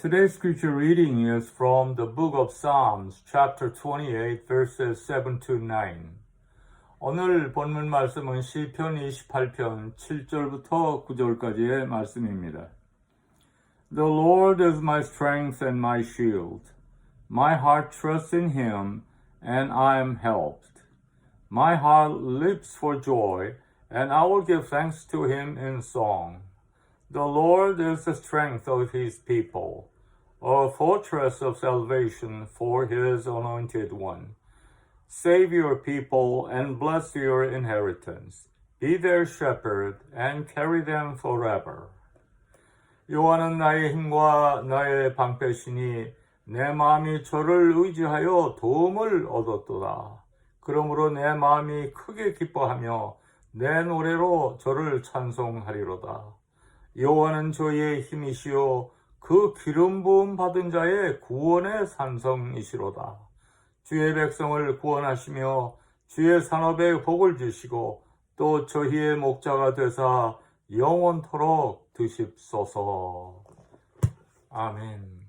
Today's scripture reading is from the book of Psalms, chapter 28, verses 7 to 9. 오늘 본문 말씀은 시편 28편 7절부터 9절까지의 말씀입니다. The Lord is my strength and my shield. My heart trusts in him, and I am helped. My heart leaps for joy, and I will give thanks to him in song. The Lord is the strength of his people, a fortress of salvation for his anointed one. Save your people and bless your inheritance. Be their shepherd and carry them forever. 여호와는 나의 힘과 나의 방패시니 내 마음이 저를 의지하여 도움을 얻었도다. 그러므로 내 마음이 크게 기뻐하며 내 노래로 저를 찬송하리로다. 여호와는 저의 힘이시요 그 기름 부음 받은 자의 구원의 산성이시로다. 주의 백성을 구원하시며 주의 산업에 복을 주시고 또 저희의 목자가 되사 영원토록 드십소서. 아멘.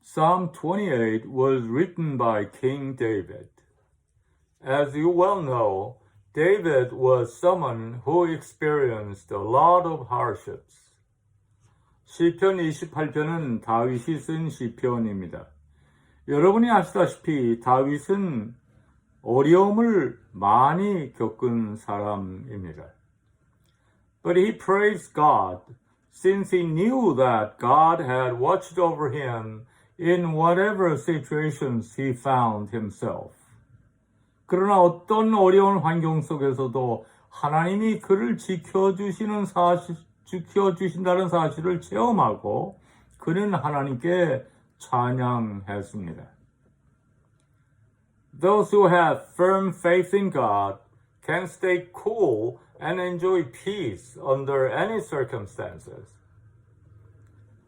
Psalm 28 was written by King David. As you well know, David was someone who experienced a lot of hardships. 시편 28편은 다윗이 쓴 시편입니다. 여러분이 아시다시피 다윗은 어려움을 많이 겪은 사람입니다. But he praised God since he knew that God had watched over him in whatever situations he found himself. 그러나 어떤 어려운 환경 속에서도 하나님이 그를 지켜주신다는 사실을 체험하고 그는 하나님께 찬양했습니다. Those who have firm faith in God can stay cool and enjoy peace under any circumstances.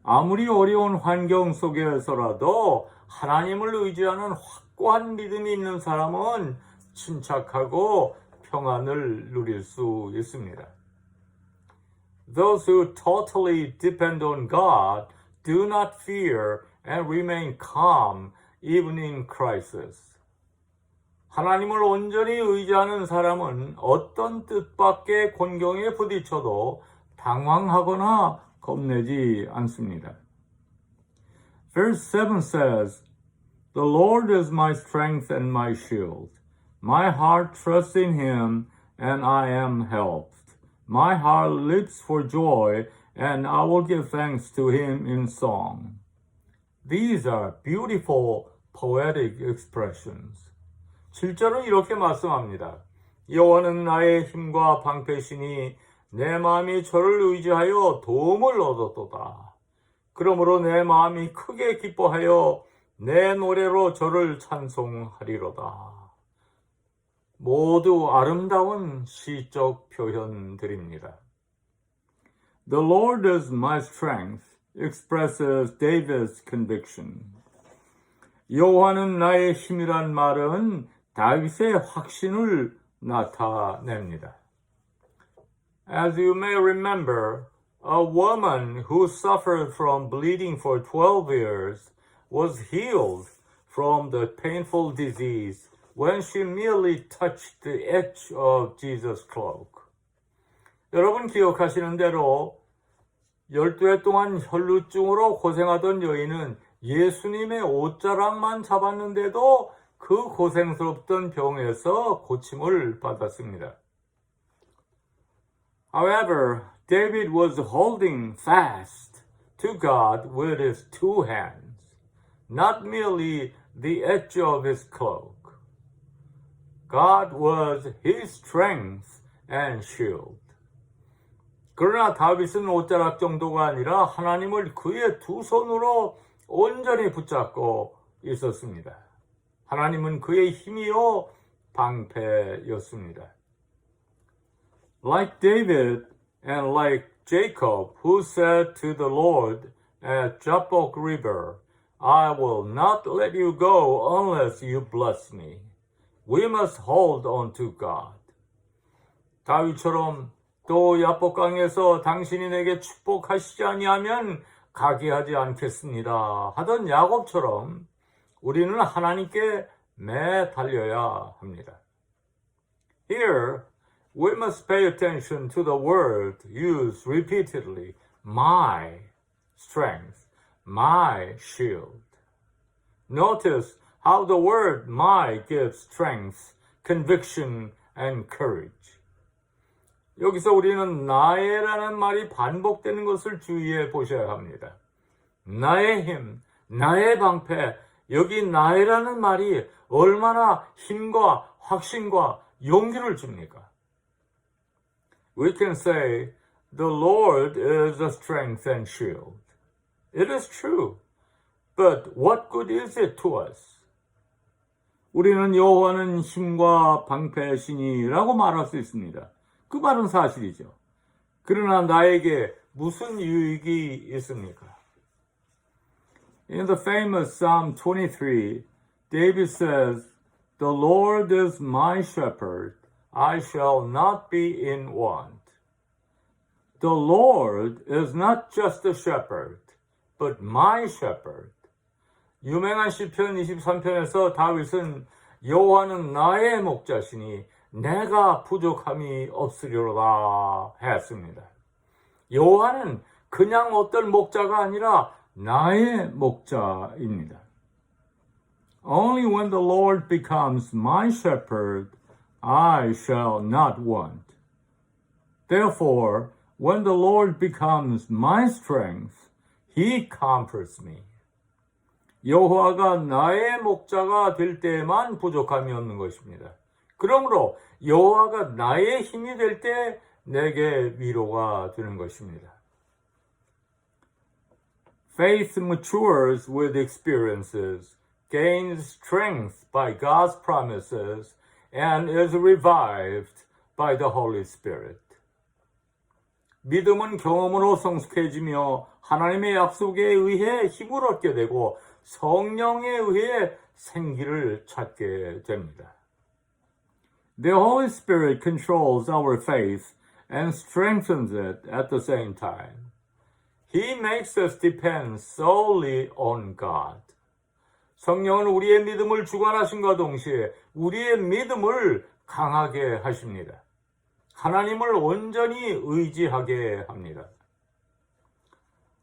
아무리 어려운 환경 속에서라도 하나님을 의지하는 확고한 믿음이 있는 사람은 침착하고 평안을 누릴 수 있습니다. Those who totally depend on God do not fear and remain calm even in crisis. 하나님을 온전히 의지하는 사람은 어떤 뜻밖의 곤경에 부딪혀도 당황하거나 겁내지 않습니다. Verse 7 says, The Lord is my strength and my shield. My heart trusts in him, and I am helped. My heart leaps for joy, and I will give thanks to him in song. These are beautiful poetic expressions. 7절은 이렇게 말씀합니다. 여호와는 나의 힘과 방패시니 내 마음이 저를 의지하여 도움을 얻었도다. 그러므로 내 마음이 크게 기뻐하여 내 노래로 저를 찬송하리로다. 모두 아름다운 시적 표현들입니다. The Lord is my strength expresses David's conviction. 여호와는 나의 힘이란 말은 다윗의 확신을 나타냅니다. As you may remember, a woman who suffered from bleeding for 12 years was healed from the painful disease when she merely touched the edge of Jesus' cloak. 여러분 기억하시는 대로 12해 동안 혈루증으로 고생하던 여인은 예수님의 옷자락만 잡았는데도 그 고생스럽던 병에서 고침을 받았습니다. However, David was holding fast to God with his two hands, not merely the edge of his cloak. God was his strength and shield. 그러나 다윗은 옷자락 정도가 아니라 하나님을 그의 두 손으로 온전히 붙잡고 있었습니다. 하나님은 그의 힘이요 방패였습니다. Like David and like Jacob, who said to the Lord at Jabbok River, I will not let you go unless you bless me. We must hold on to God. 다윗처럼 또 야복강에서 당신이 내게 축복하시지 아니하면 가게 하지 않겠습니다 하던 야곱처럼 우리는 하나님께 매달려야 합니다. Here, we must pay attention to the word used repeatedly, my strength, my shield. Notice how the word my gives strength, conviction, and courage. 여기서 우리는 나의라는 말이 반복되는 것을 주의해 보셔야 합니다. 나의 힘, 나의 방패, 여기 나의라는 말이 얼마나 힘과 확신과 용기를 줍니까? We can say, the Lord is a strength and shield. It is true. But what good is it to us? 우리는 여호와는 힘과 방패의 신이라고 말할 수 있습니다. 그 말은 사실이죠. 그러나 나에게 무슨 유익이 있습니까? In the famous Psalm 23, David says, The Lord is my shepherd, I shall not be in want. The Lord is not just a shepherd, but my shepherd. 유명한 시편 23편에서 다윗은 여호와는 나의 목자시니 내가 부족함이 없으리로다 했습니다. 여호와는 그냥 어떤 목자가 아니라 나의 목자입니다. Only when the Lord becomes my shepherd, I shall not want. Therefore, when the Lord becomes my strength, He comforts me. 여호와가 나의 목자가 될 때에만 부족함이 없는 것입니다. 그러므로 여호와가 나의 힘이 될 때 내게 위로가 되는 것입니다. Faith matures with experiences, gains strength by God's promises, and is revived by the Holy Spirit. 믿음은 경험으로 성숙해지며 하나님의 약속에 의해 힘을 얻게 되고 성령에 의해 생기를 찾게 됩니다. The Holy Spirit controls our faith and strengthens it at the same time. He makes us depend solely on God. 성령은 우리의 믿음을 주관하심과 동시에 우리의 믿음을 강하게 하십니다. 하나님을 온전히 의지하게 합니다.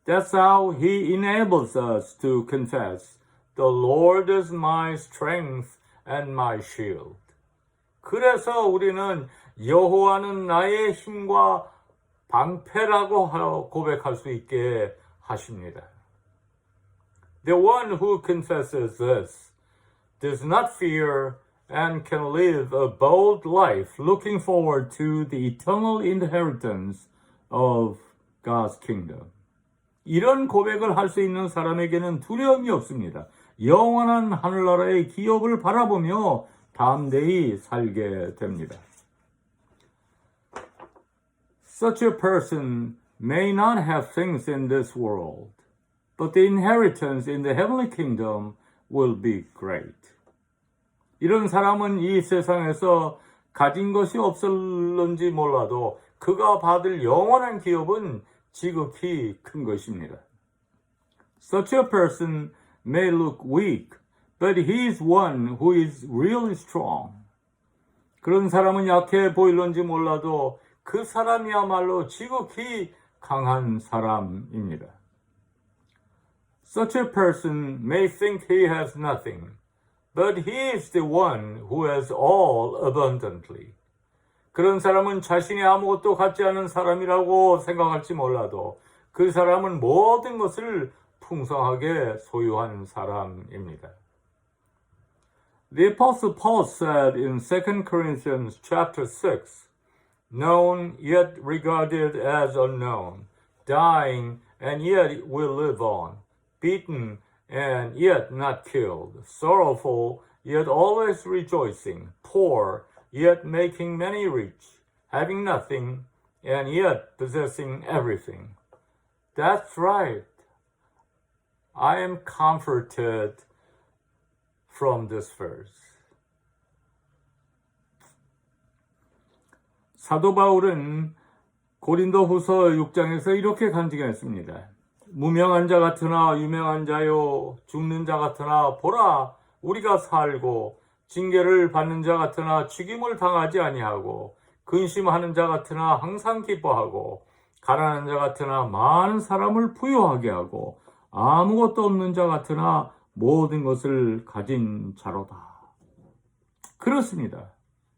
That's how He enables us to confess, The Lord is my strength and my shield. 그래서 우리는 여호와는 나의 힘과 방패라고 고백할 수 있게 하십니다. The one who confesses this does not fear and can live a bold life looking forward to the eternal inheritance of God's kingdom. 이런 고백을 할 수 있는 사람에게는 두려움이 없습니다. 영원한 하늘나라의 기업을 바라보며 담대히 살게 됩니다. Such a person may not have things in this world, but the inheritance in the heavenly kingdom will be great. 이런 사람은 이 세상에서 가진 것이 없을런지 몰라도 그가 받을 영원한 기업은 지극히 큰 것입니다. Such a person may look weak, but he is one who is really strong. 그런 사람은 약해 보일런지 몰라도 그 사람이야말로 지극히 강한 사람입니다. Such a person may think he has nothing, but he is the one who has all abundantly. 그런 사람은 자신이 아무것도 갖지 않은 사람이라고 생각할지 몰라도 그 사람은 모든 것을 풍성하게 소유한 사람입니다. The Apostle Paul said in 2 Corinthians chapter 6, known yet regarded as unknown, dying and yet will live on, beaten and yet not killed, sorrowful yet always rejoicing, poor yet making many rich, having nothing and yet possessing everything. That's right. I am comforted from this verse. 사도 바울은 고린도후서 6장에서 이렇게 간증했습니다. 무명한 자 같으나 유명한 자요, 죽는 자 같으나 보라, 우리가 살고 징계를 받는 자 같으나 죽임을 당하지 아니하고 근심하는 자 같으나 항상 기뻐하고 가난한 자 같으나 많은 사람을 부유하게 하고 아무것도 없는 자 같으나 모든 것을 가진 자로다. 그렇습니다.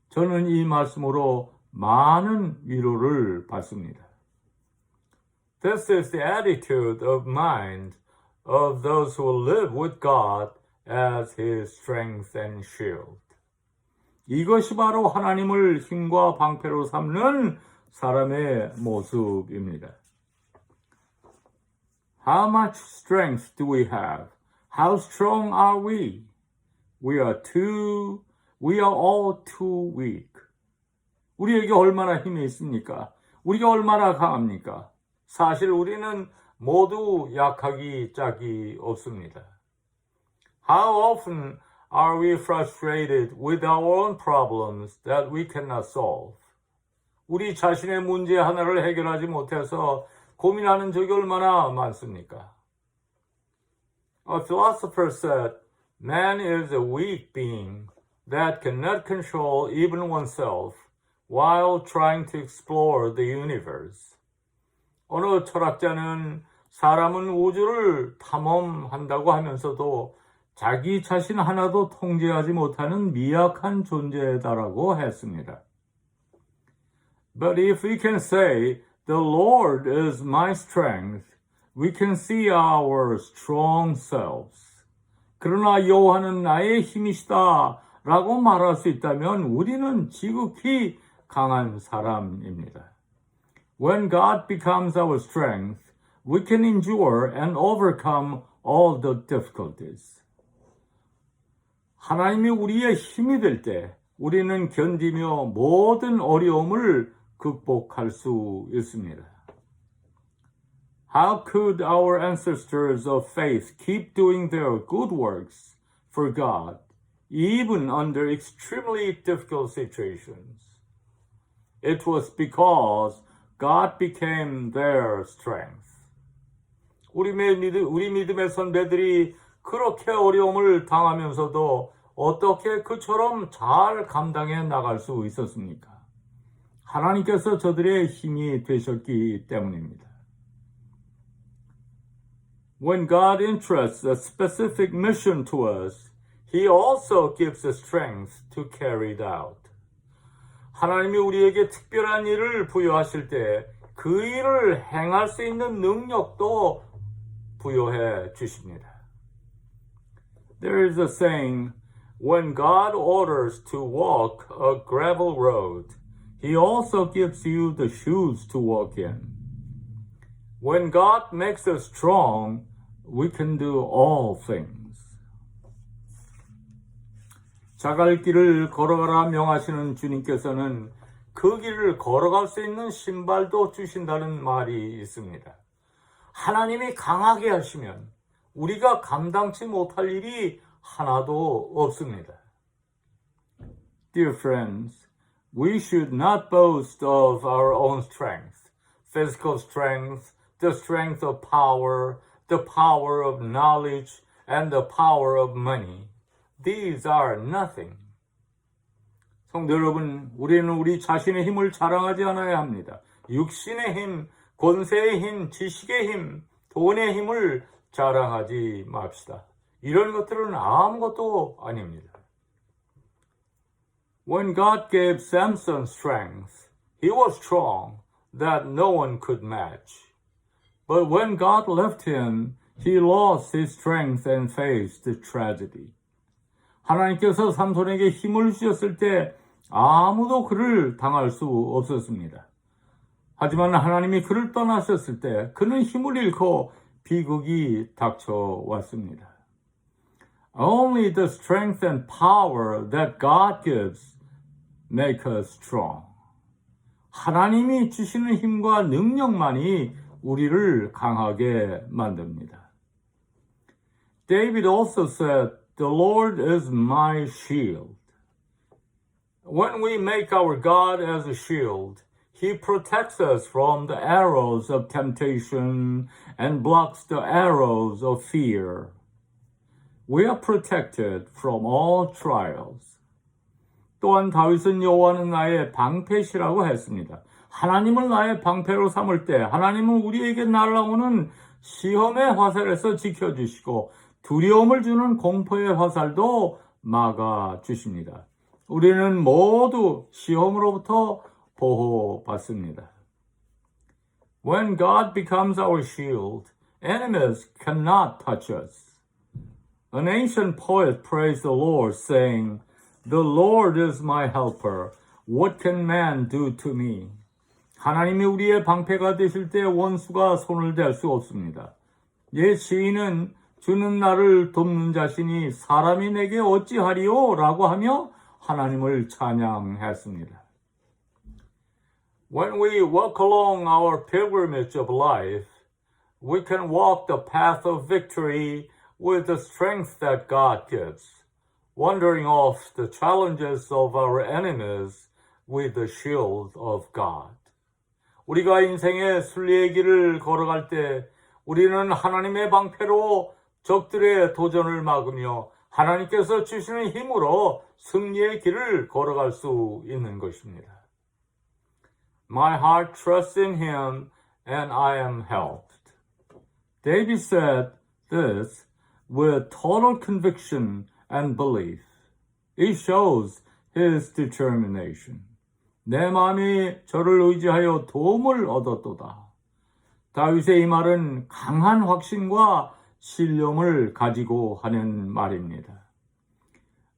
저는 이 말씀으로 많은 위로를 받습니다. This is the attitude of mind of those who live with God as His strength and shield. 이것이 바로 하나님을 힘과 방패로 삼는 사람의 모습입니다. How much strength do we have? How strong are we? We are all too weak. 우리에게 얼마나 힘이 있습니까? 우리가 얼마나 강합니까? 사실 우리는 모두 약하기 짝이 없습니다. How often are we frustrated with our own problems that we cannot solve? 우리 자신의 문제 하나를 해결하지 못해서 고민하는 적이 얼마나 많습니까? A philosopher said, man is a weak being that cannot control even oneself while trying to explore the universe. 어느 철학자는 사람은 우주를 탐험한다고 하면서도 자기 자신 하나도 통제하지 못하는 미약한 존재다라고 했습니다. But if we can say, the Lord is my strength, we can see our strong selves. 그러나 여호와는 나의 힘이시다 라고 말할 수 있다면 우리는 지극히 강한 사람입니다. When God becomes our strength, we can endure and overcome all the difficulties. 하나님이 우리의 힘이 될 때 우리는 견디며 모든 어려움을 극복할 수 있습니다. How could our ancestors of faith keep doing their good works for God, even under extremely difficult situations? It was because God became their strength. 우리 믿음의 선배들이 그렇게 어려움을 당하면서도 어떻게 그처럼 잘 감당해 나갈 수 있었습니까? 하나님께서 저들의 힘이 되셨기 때문입니다. When God entrusts a specific mission to us, He also gives the strength to carry it out. 하나님이 우리에게 특별한 일을 부여하실 때 그 일을 행할 수 있는 능력도 부여해 주십니다. There is a saying, when God orders to walk a gravel road, He also gives you the shoes to walk in. When God makes us strong, we can do all things. 자갈 길을 걸어가라 명하시는 주님께서는 그 길을 걸어갈 수 있는 신발도 주신다는 말이 있습니다. 하나님이 강하게 하시면 우리가 감당치 못할 일이 하나도 없습니다. Dear friends, we should not boast of our own strength, physical strength, the strength of power, the power of knowledge, and the power of money. These are nothing. 성도 여러분, 우리는 우리 자신의 힘을 자랑하지 않아야 합니다. 육신의 힘, 권세의 힘, 지식의 힘, 돈의 힘을 자랑하지 맙시다. 이런 것들은 아무것도 아닙니다. When God gave Samson strength, he was strong that no one could match. But when God left him, he lost his strength and faced tragedy. 하나님께서 삼손에게 힘을 주셨을 때 아무도 그를 당할 수 없었습니다. 하지만 하나님이 그를 떠나셨을 때 그는 힘을 잃고 비극이 닥쳐왔습니다. Only the strength and power that God gives make us strong. 하나님이 주시는 힘과 능력만이 우리를 강하게 만듭니다. David also said, "The Lord is my shield." When we make our God as a shield, He protects us from the arrows of temptation and blocks the arrows of fear. We are protected from all trials. 또한 다윗은 여호와는 나의 방패시라고 했습니다. 하나님을 나의 방패로 삼을 때 하나님은 우리에게 날아오는 시험의 화살에서 지켜주시고 두려움을 주는 공포의 화살도 막아주십니다. 우리는 모두 시험으로부터 보호받습니다. When God becomes our shield, enemies cannot touch us. An ancient poet praised the Lord, saying, The Lord is my helper. What can man do to me? 하나님이 우리의 방패가 되실 때 원수가 손을 댈 수 없습니다. 옛 시인은 주는 나를 돕는 자신이 사람이 내게 어찌하리요? 라고 하며 하나님을 찬양했습니다. When we walk along our pilgrimage of life, we can walk the path of victory with the strength that God gives, warding off the challenges of our enemies with the shield of God. 우리가 인생의 순리의 길을 걸어갈 때 우리는 하나님의 방패로 적들의 도전을 막으며 하나님께서 주시는 힘으로 승리의 길을 걸어갈 수 있는 것입니다. My heart trusts in him and I am helped. David said this with total conviction and belief. It shows his determination. 내 마음이 저를 의지하여 도움을 얻었도다. 다윗의 이 말은 강한 확신과 신념을 가지고 하는 말입니다.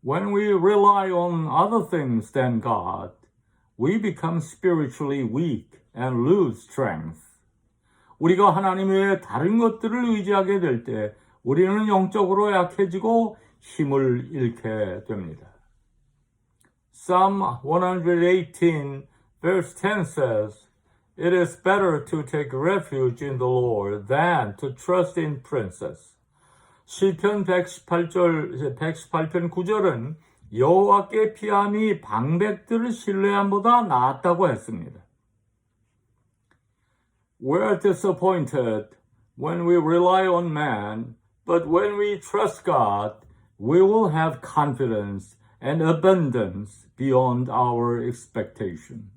When we rely on other things than God, we become spiritually weak and lose strength. 우리가 하나님 외에 다른 것들을 의지하게 될 때 우리는 영적으로 약해지고 힘을 잃게 됩니다. Psalm 118 verse 10 says, It is better to take refuge in the Lord than to trust in princes. 시편 118편 9절은 여호와께 피함이 방백들을 신뢰함보다 낫다고 했습니다. We are disappointed when we rely on man, but when we trust God, we will have confidence and abundance beyond our expectation.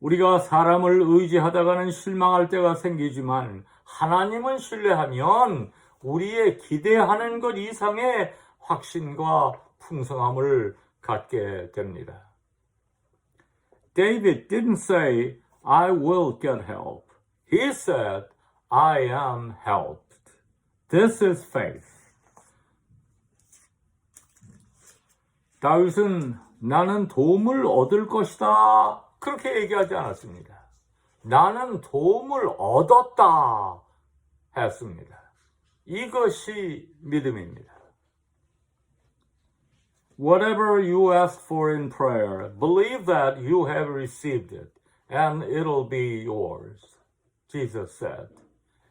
우리가 사람을 의지하다가는 실망할 때가 생기지만 하나님을 신뢰하면 우리의 기대하는 것 이상의 확신과 풍성함을 갖게 됩니다. David didn't say, I will get help. He said, I am helped. This is faith. 다윗은 나는 도움을 얻을 것이다. 그렇게 얘기하지 않았습니다. 나는 도움을 얻었다 했습니다. 이것이 믿음입니다. Whatever you ask for in prayer, believe that you have received it, and it'll be yours. Jesus said.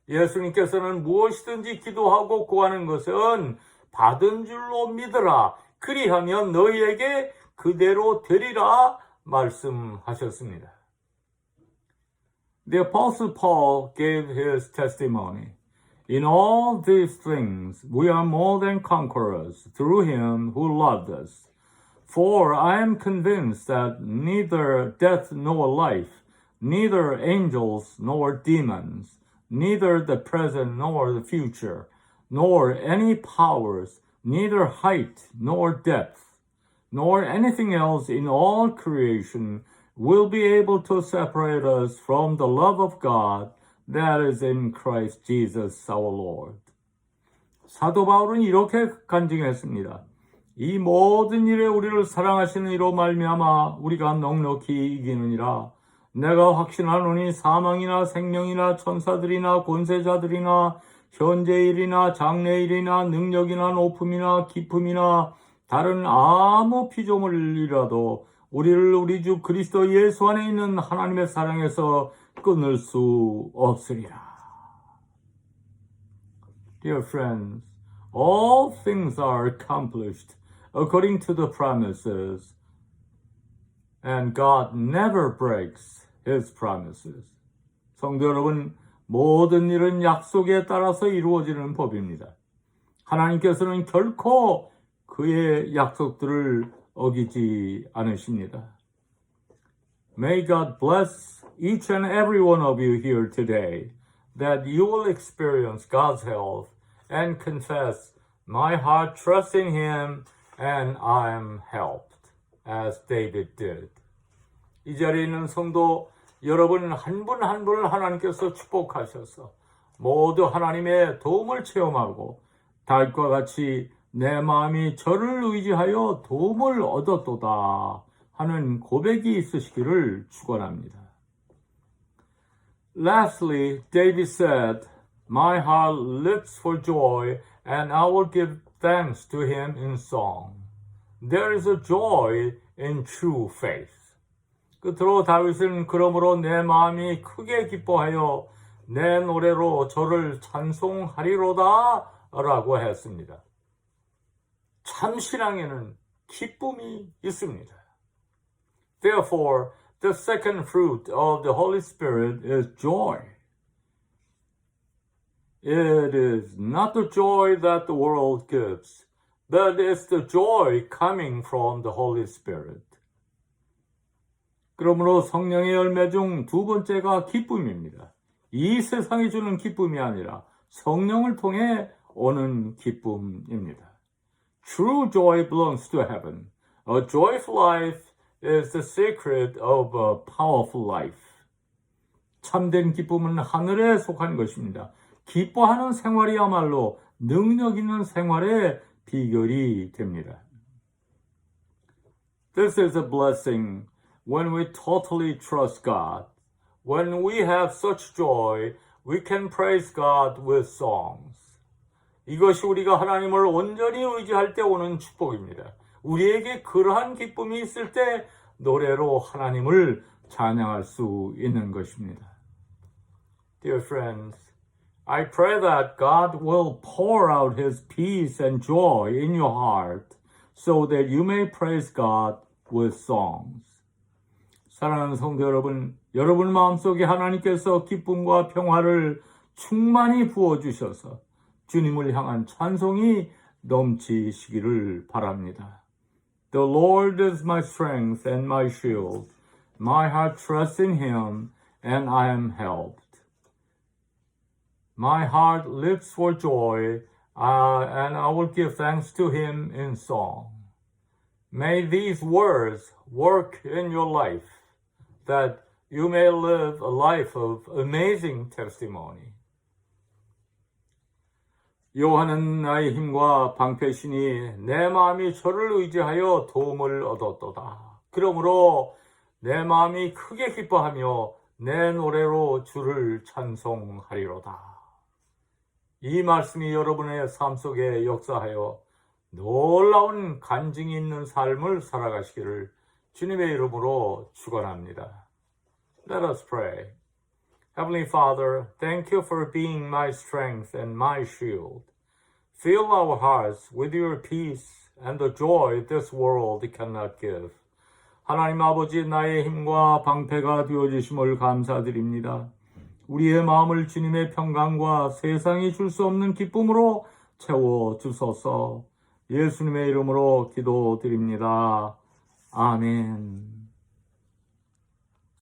예수님께서는 무엇이든지 기도하고 구하는 것은 받은 줄로 믿으라. 그리하면 너희에게 그대로 되리라 말씀하셨습니다. The Apostle Paul gave his testimony. In all these things, we are more than conquerors through him who loved us. For I am convinced that neither death nor life, neither angels nor demons, neither the present nor the future, nor any powers, neither height nor depth, nor anything else in all creation will be able to separate us from the love of God that is in Christ Jesus our Lord. 사도 바울은 이렇게 간증했습니다. 이 모든 일에 우리를 사랑하시는 이로 말미암아 우리가 넉넉히 이기느니라. 내가 확신하노니 사망이나 생명이나 천사들이나 권세자들이나 현재일이나 장래일이나 능력이나 높음이나 깊음이나 다른 아무 피조물이라도 우리를 우리 주 그리스도 예수 안에 있는 하나님의 사랑에서 끊을 수 없으리라. Dear friends, all things are accomplished according to the promises And God never breaks His promises. 성도 여러분, 모든 일은 약속에 따라서 이루어지는 법입니다. 하나님께서는 결코 그의 약속들을 어기지 않으십니다. May God bless each and every one of you here today, that you will experience God's help and confess, my heart trusts in Him and I am helped, as David did. 이 자리에 있는 성도 여러분 한 분 한 분을 하나님께서 축복하셔서 모두 하나님의 도움을 체험하고 다윗과 같이 내 마음이 저를 의지하여 도움을 얻었도다 하는 고백이 있으시기를 축원합니다. Lastly, David said, My heart leaps for joy and I will give thanks to him in song. There is a joy in true faith. 끝으로 다윗은 그러므로 내 마음이 크게 기뻐하여 내 노래로 저를 찬송하리로다 라고 했습니다. 참 신앙에는 기쁨이 있습니다. Therefore, the second fruit of the Holy Spirit is joy. It is not the joy that the world gives, but it's the joy coming from the Holy Spirit. 그러므로 성령의 열매 중 두 번째가 기쁨입니다. 이 세상이 주는 기쁨이 아니라 성령을 통해 오는 기쁨입니다. True joy belongs to heaven. A joyful life is the secret of a powerful life. 참된 기쁨은 하늘에 속한 것입니다. 기뻐하는 생활이야말로 능력 있는 생활의 비결이 됩니다. This is a blessing when we totally trust God. When we have such joy, we can praise God with songs. 이것이 우리가 하나님을 온전히 의지할 때 오는 축복입니다. 우리에게 그러한 기쁨이 있을 때 노래로 하나님을 찬양할 수 있는 것입니다. Dear friends, I pray that God will pour out His peace and joy in your heart so that you may praise God with songs. 사랑하는 성도 여러분, 여러분 마음속에 하나님께서 기쁨과 평화를 충만히 부어주셔서 주님을 향한 찬송이 넘치시기를 바랍니다. The Lord is my strength and my shield. My heart trusts in Him and I am helped. My heart leaps for joy and I will give thanks to Him in song. May these words work in your life, that you may live a life of amazing testimony. 여호와는 나의 힘과 방패시니 내 마음이 저를 의지하여 도움을 얻었도다. 그러므로 내 마음이 크게 기뻐하며 내 노래로 주를 찬송하리로다. 이 말씀이 여러분의 삶 속에 역사하여 놀라운 간증이 있는 삶을 살아가시기를 주님의 이름으로 축원합니다. Let us pray. Heavenly Father, thank you for being my strength and my shield. Fill our hearts with your peace and the joy this world cannot give. 하나님 아버지, 나의 힘과 방패가 되어주심을 감사드립니다. 우리의 마음을 주님의 평강과 세상이 줄 수 없는 기쁨으로 채워주소서. 예수님의 이름으로 기도드립니다. 아멘.